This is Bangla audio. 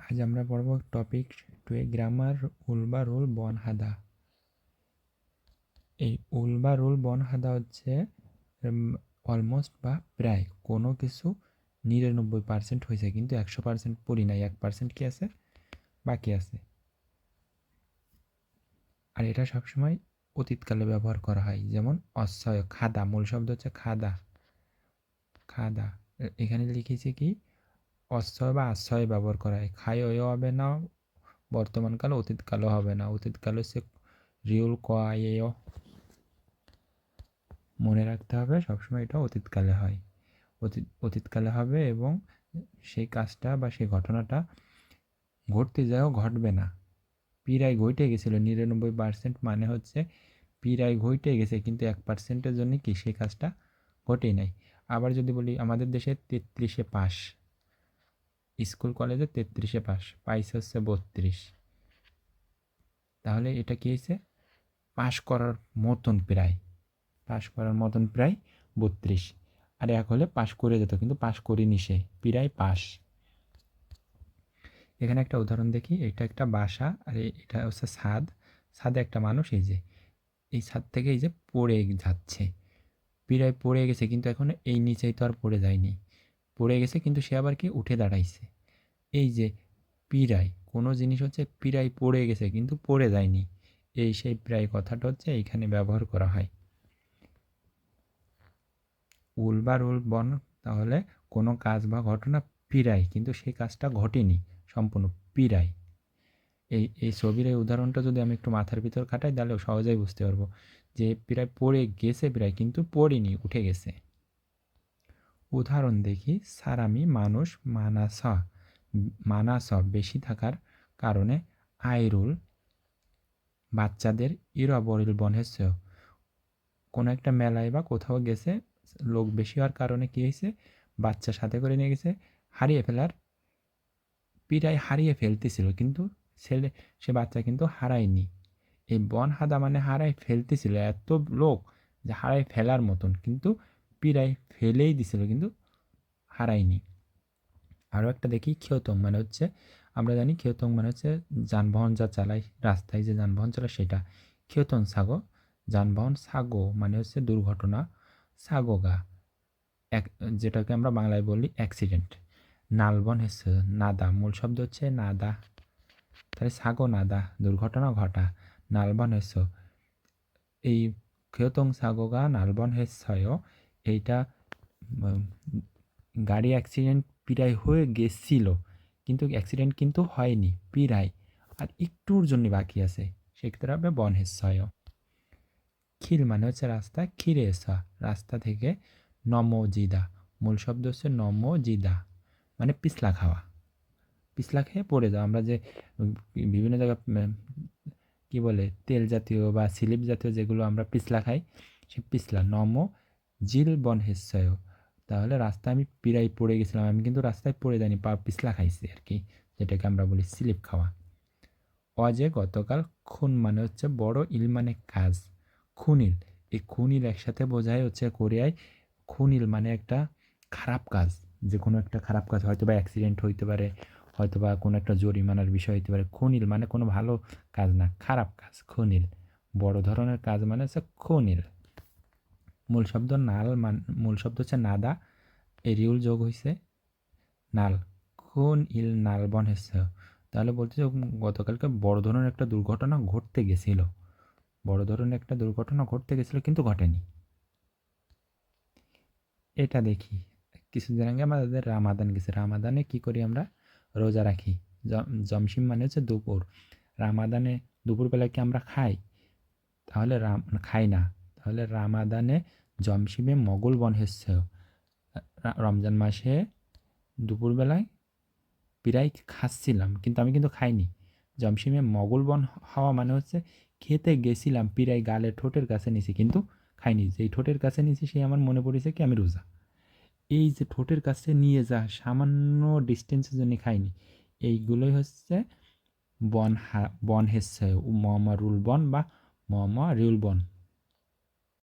আজ আমরা পড়ব টপিক 2 গ্রামার উল বা রুল বন হাদা। এই উল বা রুল বন হাদা হচ্ছে অলমোস্ট বা প্রায় কোনো কিছু 99% হয়েছে, কিন্তু 100% পড়ি নাই, 1% কি আছে বাকি আছে। আর এটা সবসময় অতীতকালে ব্যবহার করা হয়, যেমন অশ্বয় খাদা, মূল শব্দ হচ্ছে খাদা। খাদা এখানে লিখেছি কি অশ্বয় বা আশ্রয় ব্যবহার করা হয়। খায় হবে না বর্তমানকাল, অতীতকালও হবে না। অতীতকাল হচ্ছে রিউল কয়েও, মনে রাখতে হবে সবসময় এটা অতীতকালে হয়, অতীতকালে হবে এবং সেই কাজটা বা সেই ঘটনাটা ঘটতে যাও ঘটবে না, প্রায় ঘটে গেছিলো। 99% মানে হচ্ছে প্রায় ঘটে গেছে, কিন্তু 1%-এর জন্য কি সেই কাজটা ঘটেই নাই। আবার যদি বলি আমাদের দেশে 33-এ পাস, স্কুল কলেজে 33-এ পাস, পাইছে হচ্ছে 32, তাহলে এটা কি হয়েছে পাস করার মতন প্রায়, পাস করার মতন প্রায় 32। আর এক হলে পাস করে যেত, কিন্তু পাস করিনি সে, প্রায় পাস। এখানে একটা উদাহরণ দেখি, এটা একটা বাসা আর এটা হচ্ছে ছাদ, ছাদে একটা মানুষ এই ছাদ থেকে এই যে পড়ে যাচ্ছে, প্রায় পড়ে গেছে, কিন্তু এখন এই নিচেই তো আর পড়ে যায়নি, পড়ে গেছে কিন্তু সে আবার কি উঠে দাঁড়াইছে। এই যে প্রায় কোনো জিনিস হচ্ছে প্রায় পড়ে গেছে কিন্তু পড়ে যায়নি, এই সেই প্রায় কথাটা হচ্ছে এইখানে ব্যবহার করা হয়। উল বা রুল বন তাহলে কোনো কাজ বা ঘটনা প্রায়, কিন্তু সেই কাজটা ঘটেনি সম্পূর্ণ, প্রায়। এই ছবির এই উদাহরণটা যদি আমি একটু মাথার ভিতর খাটাই তাহলে সহজেই বুঝতে পারবো যে প্রায় পড়ে গেছে, প্রায় কিন্তু পড়েনি, উঠে গেছে। উদাহরণ দেখি, সারামি মানুষ মানাস বেশি থাকার কারণে আইরুল বাচ্চাদের ইরবরিল বনহেছে। কোনো একটা মেলায় বা কোথাও গেছে, লোক বেশি হওয়ার কারণে কী হয়েছে, বাচ্চা সাথে করে নিয়ে গেছে, হারিয়ে ফেলার প্রায় হারিয়ে ফেলতেছিল, কিন্তু সে বাচ্চা কিন্তু হারায়নি। এই বন হাদা মানে হারাই ফেলতেছিল, এত লোক যে হারাই ফেলার মতন, কিন্তু প্রায় ফেলেই দিছিল কিন্তু হারায়নি। আরও একটা দেখি, ক্ষতং মানে হচ্ছে, আমরা জানি ক্ষতং মানে হচ্ছে যানবাহন যা চালায়, রাস্তায় যে যানবাহন চালায় সেটা ক্ষতং সাগো, যানবাহন সাগো মানে হচ্ছে দুর্ঘটনা, সাগোগা এক, যেটাকে আমরা বাংলায় বলি অ্যাক্সিডেন্ট। নালবন হচ্ছে নাদা, মূল শব্দ হচ্ছে নাদা, তাহলে সাগো নাদা দুর্ঘটনা ঘটা, নালবন হচ্ছে এই ক্ষতং সাগোগা নালবন হেসয়, এইটা গাড়ি অ্যাক্সিডেন্ট প্রায় হয়ে গেছিল, কিন্তু অ্যাক্সিডেন্ট কিন্তু হয়নি প্রায়, আর একটুর জন্য বাকি আছে, সেক্ষেত্রে হবে বন হেসয়। খিল মানে হচ্ছে রাস্তা, খিরে এসা রাস্তা থেকে, নমজিদা মূল শব্দ হচ্ছে নমজিদা মানে পিছলা খাওয়া, পিছলা খেয়ে পড়ে যাওয়া। আমরা যে বিভিন্ন জায়গায় কি বলে তেল জাতীয় বা স্লিপ জাতীয় যেগুলো আমরা পিছলা খাই, সে পিছলা নম জিল বন হেসয়, তাহলে রাস্তায় আমি প্রায় পড়ে গেছিলাম, আমি কিন্তু রাস্তায় পড়ে যাইনি, পা পিছলা খাইছি আর কি, যেটাকে আমরা বলি স্লিপ খাওয়া। অজে গতকাল, খুন মানে হচ্ছে বড়, ইল মানে কাজ, খুনিল, এই খুনিল একসাথে বোঝায় হচ্ছে কোরিয়ায়, খুনিল মানে একটা খারাপ কাজ, যে কোনো একটা খারাপ কাজ, হয়তো বা অ্যাক্সিডেন্ট হইতে পারে, হয়তো বা কোনো একটা জরিমানার বিষয় হইতে পারে। খুনিল মানে কোনো ভালো কাজ না, খারাপ কাজ, খুনিল। বড় ধরনের কাজ মানে হচ্ছে খুনিল। মূল শব্দ নাল, মূল শব্দ হচ্ছে নাদা, এরিউল যোগ হয়েছে নাল, খুন ইল নাল বন হচ্ছে, তাহলে বলতেছে গতকালকে বড় ধরনের একটা দুর্ঘটনা ঘটতে গেছিল, বড় ধরনের একটা দুর্ঘটনা ঘটতে গেছিল কিন্তু ঘটেনি। এটা দেখি, কিছুদিন আগে আমাদের রামাদান গেছে, রামাদানে কি করি আমরা, রোজা রাখি, জমসিম মানে হচ্ছে দুপুর, রামাদানে দুপুরবেলায় কি আমরা খাই, তাহলে খাই না, তাহলে রামাদানে জমসিমে মগল বন হচ্ছে, রমজান মাসে দুপুরবেলায় প্রায় খাচ্ছিলাম কিন্তু আমি কিন্তু খাইনি, জমসিমে মগল বন হওয়া মানে হচ্ছে খেতে গেছিলাম, প্রায় গালে ঠোঁটের কাছে নিছি কিন্তু খাইনি, যেই ঠোঁটের কাছে নিছি সেই আমার মনে পড়েছে কি আমি রোজা, এই যে ঠোঁটের কাছে নিয়ে যা সামান্য ডিস্টেন্সের জন্য খাইনি, এইগুলোই হচ্ছে বন হেসে মমা রুল বন বা মমা রিউল বন।